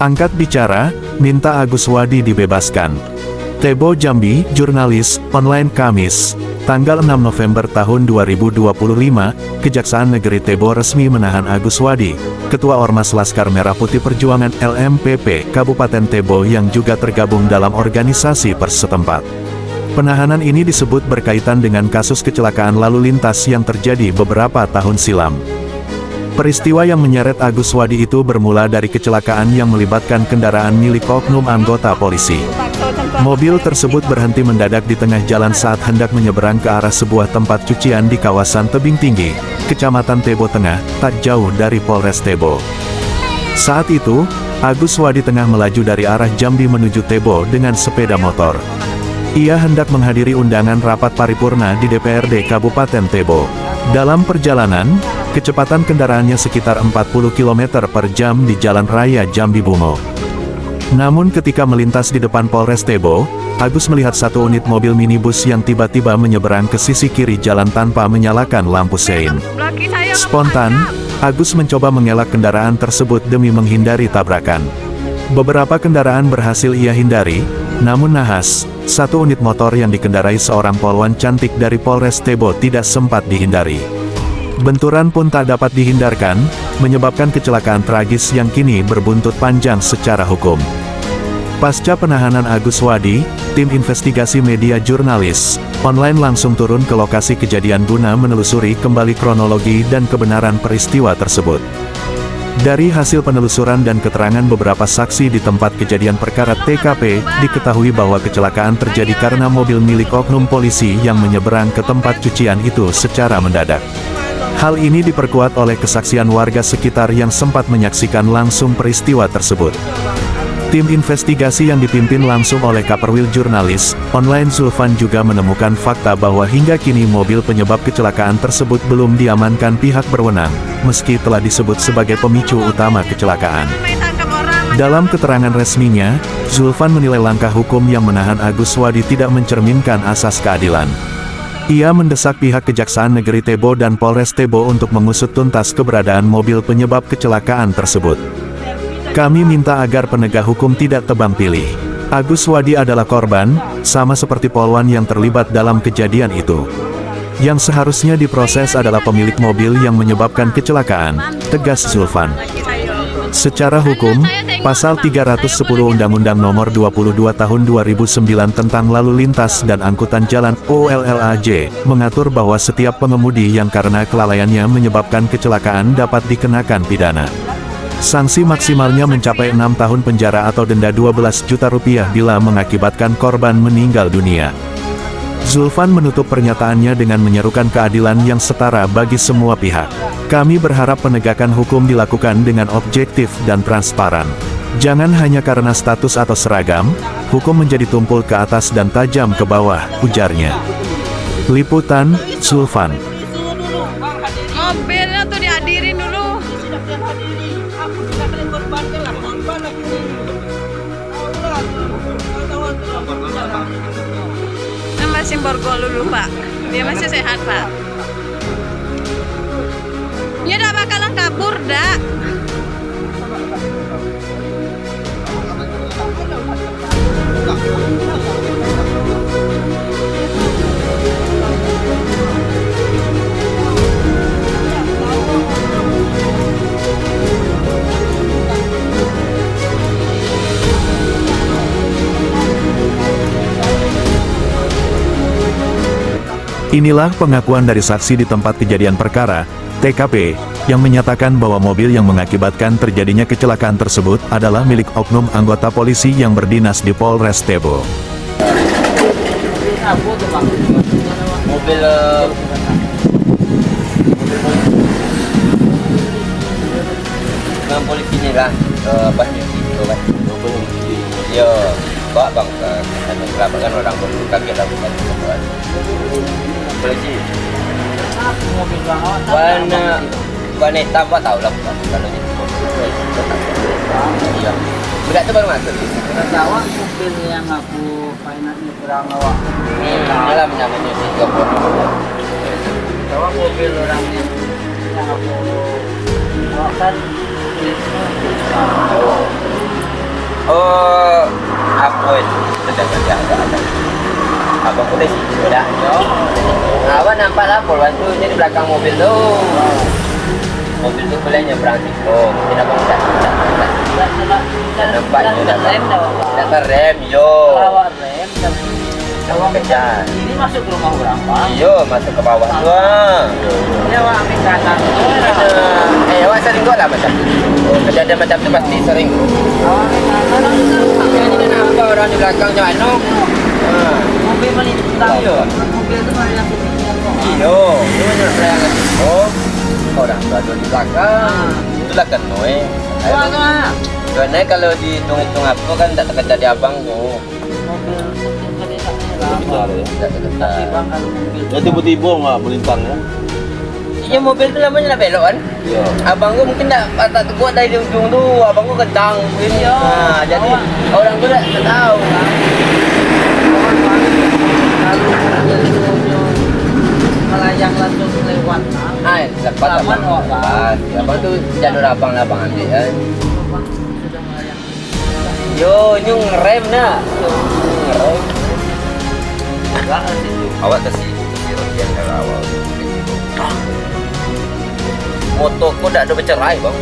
Angkat bicara, minta Agus Wadi dibebaskan. Tebo Jambi, jurnalis, online Kamis, tanggal 6 November tahun 2025, Kejaksaan Negeri Tebo resmi menahan Agus Wadi, Ketua Ormas Laskar Merah Putih Perjuangan LMPP, Kabupaten Tebo yang juga tergabung dalam organisasi pers setempat. Penahanan ini disebut berkaitan dengan kasus kecelakaan lalu lintas yang terjadi beberapa tahun silam. Peristiwa yang menyeret Agus Wadi itu bermula dari kecelakaan yang melibatkan kendaraan milik oknum anggota polisi. Mobil tersebut berhenti mendadak di tengah jalan saat hendak menyeberang ke arah sebuah tempat cucian di kawasan Tebing Tinggi, Kecamatan Tebo Tengah, tak jauh dari Polres Tebo. Saat itu, Agus Wadi tengah melaju dari arah Jambi menuju Tebo dengan sepeda motor. Ia hendak menghadiri undangan rapat paripurna di DPRD Kabupaten Tebo. Dalam perjalanan, kecepatan kendaraannya sekitar 40 km per jam di Jalan Raya Jambi Bungo. Namun ketika melintas di depan Polres Tebo, Agus melihat satu unit mobil minibus yang tiba-tiba menyeberang ke sisi kiri jalan tanpa menyalakan lampu sein. Spontan, Agus mencoba mengelak kendaraan tersebut demi menghindari tabrakan. Beberapa kendaraan berhasil ia hindari, namun nahas, satu unit motor yang dikendarai seorang polwan cantik dari Polres Tebo tidak sempat dihindari. Benturan pun tak dapat dihindarkan, menyebabkan kecelakaan tragis yang kini berbuntut panjang secara hukum. Pasca penahanan Agus Wadi, tim investigasi media jurnalis online langsung turun ke lokasi kejadian guna menelusuri kembali kronologi dan kebenaran peristiwa tersebut. Dari hasil penelusuran dan keterangan beberapa saksi di tempat kejadian perkara TKP, diketahui bahwa kecelakaan terjadi karena mobil milik oknum polisi yang menyeberang ke tempat cucian itu secara mendadak. Hal ini diperkuat oleh kesaksian warga sekitar yang sempat menyaksikan langsung peristiwa tersebut. Tim investigasi yang dipimpin langsung oleh Kaperwil jurnalis online Zulfan juga menemukan fakta bahwa hingga kini mobil penyebab kecelakaan tersebut belum diamankan pihak berwenang, meski telah disebut sebagai pemicu utama kecelakaan. Dalam keterangan resminya, Zulfan menilai langkah hukum yang menahan Agus Wadi tidak mencerminkan asas keadilan. Ia mendesak pihak Kejaksaan Negeri Tebo dan Polres Tebo untuk mengusut tuntas keberadaan mobil penyebab kecelakaan tersebut. Kami minta agar penegak hukum tidak tebang pilih. Agus Wadi adalah korban, sama seperti polwan yang terlibat dalam kejadian itu. Yang seharusnya diproses adalah pemilik mobil yang menyebabkan kecelakaan, tegas Zulfan. Secara hukum, Pasal 310 Undang-Undang Nomor 22 Tahun 2009 tentang Lalu Lintas dan Angkutan Jalan (ULLAJ) mengatur bahwa setiap pengemudi yang karena kelalaiannya menyebabkan kecelakaan dapat dikenakan pidana. Sanksi maksimalnya mencapai 6 tahun penjara atau denda 12 juta rupiah bila mengakibatkan korban meninggal dunia. Zulfan menutup pernyataannya dengan menyerukan keadilan yang setara bagi semua pihak. Kami berharap penegakan hukum dilakukan dengan objektif dan transparan. Jangan hanya karena status atau seragam, hukum menjadi tumpul ke atas dan tajam ke bawah, ujarnya. Liputan, Zulfan. Mobilnya tuh dihadirin dulu. Masih borgol dulu Pak, dia masih sehat Pak. Ya dah bakalan kabur dah. Inilah pengakuan dari saksi di tempat kejadian perkara, TKP, yang menyatakan bahwa mobil yang mengakibatkan terjadinya kecelakaan tersebut adalah milik oknum anggota polisi yang berdinas di Polres Tebo. Mobil dengan polisinya kan, pas cuci itu kan, dia bawa bang ke kan orang kaget lah bukan polisi. Warna hitam apa tahu lah kalau itu. Iya. Berat tu baru masuk. Awak mobil yang aku finance kurang awak. Dalam namanya juga. Awak mobil orang yang aku awak kan Oh, apa itu? Ada. Abang udah sih, udah. Abang nampak lah polwantunya di belakang mobil tuh. Mobil tuh boleh nyebrang situ. Mungkin abang udah. Nampaknya udah rem dah. Udah rem, yo. Bawa rem dan Awang kejar. ini masuk ke rumah orang Pak. Iyo, masuk ke bawah tuh. Ini awak ambil kanan. Awak sering kok lah macam tu. Kejadian macam tu pasti sering. Awak ambil kanan. Ini kan apa orang di belakangnya anu? Mobil melintang. Iya. Mobil itu mana yang Iyo, ini mana yang oh, orang berada di belakang. Itulah kan Noe. Karena kalau dihitung-hitung apa kan tak terjadi abang tu. mobil Tak tapi bang kalau mobil Ya tiba-tiba nggak melintang ya? Iya mobil tu lamanya nak belok kan? Iya. Abang tu mungkin tak kuat dari ujung tu, abang tu kencang mungkin. Iya. Jadi orang tu tak tahu kan. lalu melayang langsung lewat. Lepas Lapan, abang. oh, Lepas. Abang tu jalur abang lah abang ambil kan. Sudah melayang. Yo, nyung ngerem nak. Ngerem. Enggak situ. Awak tersi Rotian kalau awak. Motor kau tak ada bercerai bang.